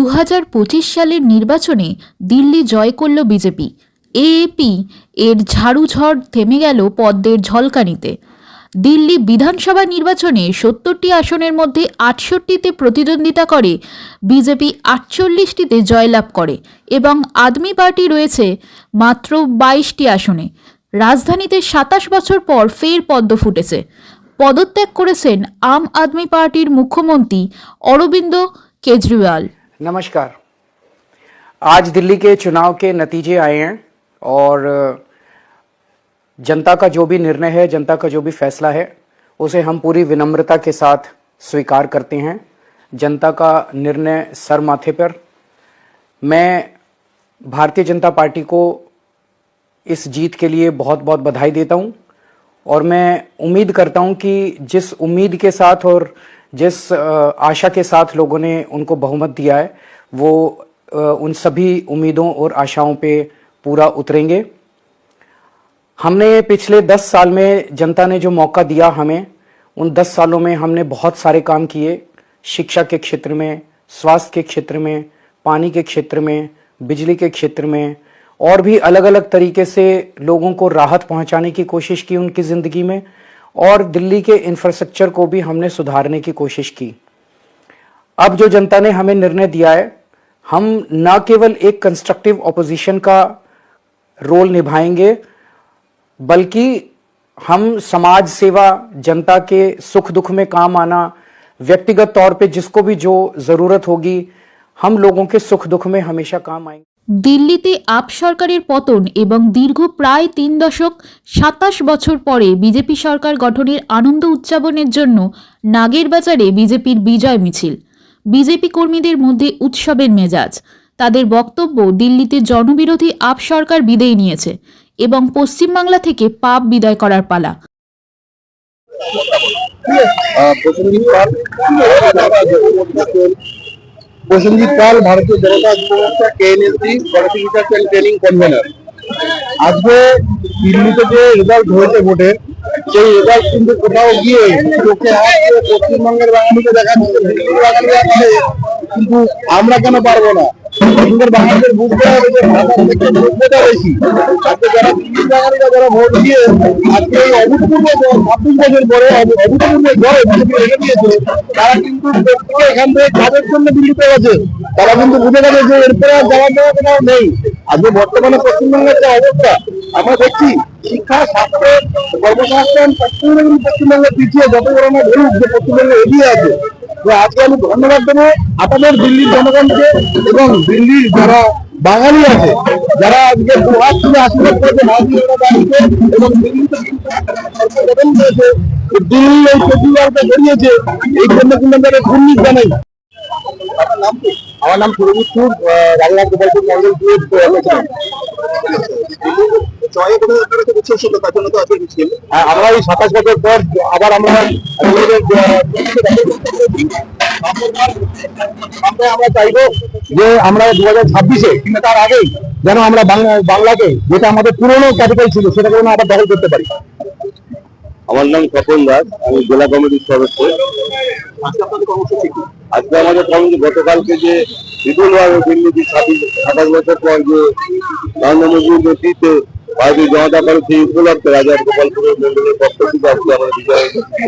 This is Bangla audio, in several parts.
2025 সালের নির্বাচনে দিল্লি জয় করল বিজেপি। এএপি এর ঝাড়ুঝড় থেমে গেল পদ্মের ঝলকানিতে। দিল্লি বিধানসভা নির্বাচনে 70টি আসনের মধ্যে 68টিতে প্রতিদ্বন্দ্বিতা করে বিজেপি, 48টিতে জয়লাভ করে এবং আদমি পার্টি রয়েছে মাত্র 22টি আসনে। রাজধানীতে 27 বছর পর ফের পদ্ম ফুটেছে। পদত্যাগ করেছেন আম আদমি পার্টির মুখ্যমন্ত্রী অরবিন্দ केजरीवाल। नमस्कार। आज दिल्ली के चुनाव के नतीजे आए हैं और जनता का जो भी निर्णय है, जनता का जो भी फैसला है, उसे हम पूरी विनम्रता के साथ स्वीकार करते हैं। जनता का निर्णय सर माथे पर। मैं भारतीय जनता पार्टी को इस जीत के लिए बहुत बहुत बधाई देता हूं और मैं उम्मीद करता हूं कि जिस उम्मीद के साथ और जिस आशा के साथ लोगों ने उनको बहुमत दिया है, वो उन सभी उम्मीदों और आशाओं पे पूरा उतरेंगे। हमने पिछले 10 साल में जनता ने जो मौका दिया हमें, उन 10 सालों में हमने बहुत सारे काम किए। शिक्षा के क्षेत्र में, स्वास्थ्य के क्षेत्र में, पानी के क्षेत्र में, बिजली के क्षेत्र में और भी अलग अलग तरीके से लोगों को राहत पहुंचाने की कोशिश की उनकी ज़िंदगी में, और दिल्ली के इंफ्रास्ट्रक्चर को भी हमने सुधारने की कोशिश की। अब जो जनता ने हमें निर्णय दिया है, हम न केवल एक कंस्ट्रक्टिव ऑपोजिशन का रोल निभाएंगे, बल्कि हम समाज सेवा, जनता के सुख दुख में काम आना, व्यक्तिगत तौर पे जिसको भी जो ज़रूरत होगी, हम लोगों के सुख दुख में हमेशा काम आएंगे। দিল্লিতে আপ সরকারের পতন এবং দীর্ঘ প্রায় 3 দশক 27 বছর পরে বিজেপি সরকার গঠনের আনন্দ উদযাপনের জন্য নাগেরবাজারে বিজেপির বিজয় মিছিল। বিজেপি কর্মীদের মধ্যে উৎসবের মেজাজ। তাদের বক্তব্য, দিল্লিতে জনবিরোধী আপ সরকার বিদায় নিয়েছে এবং পশ্চিমবাংলা থেকে পাপ বিদায় করার পালা। প্রসেনজিৎ পাল, ভারতীয় Janata Yuva Morcha KNSD political research and training convener. আজকে দিল্লিতে যে রেজাল্ট হয়েছে ভোটের, সেই রেজাল্ট কিন্তু কোথাও গিয়ে চোখে হাত পশ্চিমবঙ্গের বাঙালিকে দেখা যাচ্ছে দিল্লির বাঙালিরা পারে, কিন্তু আমরা কেন পারবো না? পশ্চিমবঙ্গের বাঙালিদের বুঝতে হবে যে ভাষার থেকে যোগ্যতা বেশি। আজকে যারা দিল্লির বাঙালিরা যারা ভোট দিয়ে আজকে এই অভূতপূর্ব 26 বছর পরে অভূতপূর্ব জয় বিজেপি রেখে দিয়েছে, তারা কিন্তু এখান থেকে কাজের জন্য দিল্লিতে গেছে। তারা কিন্তু বুঝে গেছে যে এরপরে আর যাওয়ার দেওয়া কোথাও নেই। আজকে বর্তমানে পশ্চিমবঙ্গের যে অবস্থা আমরা দেখছি, শিক্ষা, স্বাস্থ্য, কর্মসংস্থান সবসময় কিন্তু পশ্চিমবঙ্গের পিছিয়ে, যত বড় না বলুক যে পশ্চিমবঙ্গে এগিয়ে আছে। আজকে আমি ধন্যবাদ দেবো আপনাদের দিল্লির জনগণকে এবং দিল্লির যারা বাঙালি আছে, যারা আজকে দুহাত তুলে আশীর্বাদ করেছে ভারতীয় জনতা পার্টিকে এবং দিল্লিতে গঠন করেছে, দিল্লি এই কেজরিওয়ালকে বেরিয়েছে, এই জন্য কিন্তু তাদের ধন্যবাদ জানাই। আমার নাম সুরজিৎপুর, রাজনাথ গোপালপুর মন্ডল আমরা এই 27 বছর পর আবার আমরা চাইবো যে আমরা 2026-এ কিংবা তার আগেই যেন আমরা বাংলাকে, যেটা আমাদের পুরনো ক্যাপিটাল ছিল, সেটাকে যেন আবার দখল করতে পারি। আমার নাম স্বপন দাস, আমি জেলা কমিটির সদস্য। আজকে আমাদের কমিটি গতকালকে যে বিপুলভাবে দিল্লিতে 27 বছর পর যে নরেন্দ্র মোদীর নেতৃত্বে ভারতীয় জনতা পার্টি, সেই উপলক্ষে রাজা গোপালপুরের মন্ডলের পক্ষ থেকে আজকে আমরা বিজয় করছি।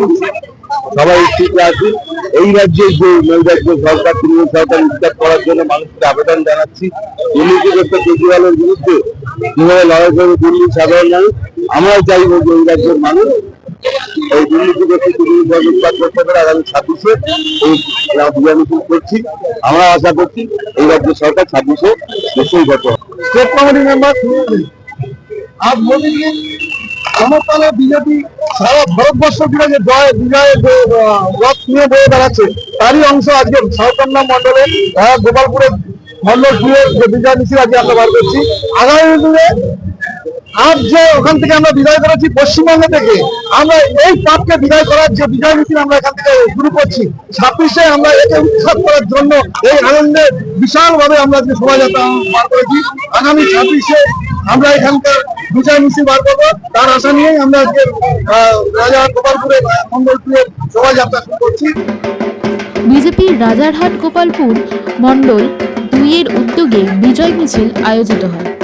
সবাই ইচ্ছুকে আছি। এই রাজ্যে যে নৈরাজ্য সরকার, তৃণমূল সরকার উৎখাত করার জন্য মানুষকে আবেদন জানাচ্ছি। দুর্নীতিগ্রস্ত কেজরিওয়ালের বিরুদ্ধে কিভাবে লড়াই করবে দিল্লির সাধারণ মানুষ, আমরাও চাইবো যে এই রাজ্যের মানুষ এই দুর্নীতিগ্রস্ত তৃণমূল উৎখাত করতে পারে। আগামী 26-এ এই বিজয় মিছিল করছি। আমরা আশা করছি এই রাজ্যের সরকার 26-এ নিশ্চয়ই গত। স্টেট কমিটি মেম্বার আজ মোদী সমর্থনে বিজেপি সারা ভারতবর্ষ জুড়ে যে বিজয়ের রথ নিয়ে বয়ে বেড়াচ্ছে, তারই অংশ আজকে সাউথন্না মন্ডলে গোপালপুরের মন্ডল জুড়ে যে বিজয় মিছিল আজকে আমরা বার করছি। আগামী দিনে আজ যে ওখান থেকে আমরা বিদায় করেছি পশ্চিমবঙ্গ থেকে, আমরা এই পাপকে বিদায় করার যে বিজয় মিছিল আমরা এখান থেকে শুরু করছি, 26-এ আমরা একে উৎখাত করার জন্য এই আনন্দে বিশাল ভাবে আমরা আজকে শোভাযাত্রা বার করেছি। আগামী 26-এ আমরা এখানকার বিজয় মিছিল বার করবো, তার আশা নিয়েই আমরা আজকে রাজা গোপালপুরের মন্ডলপুরের শোভাযাত্রা শুরু করছি। বিজেপির রাজারহাট গোপালপুর মণ্ডল উদ্যোগে বিজয় মিছিল আয়োজিত হয়।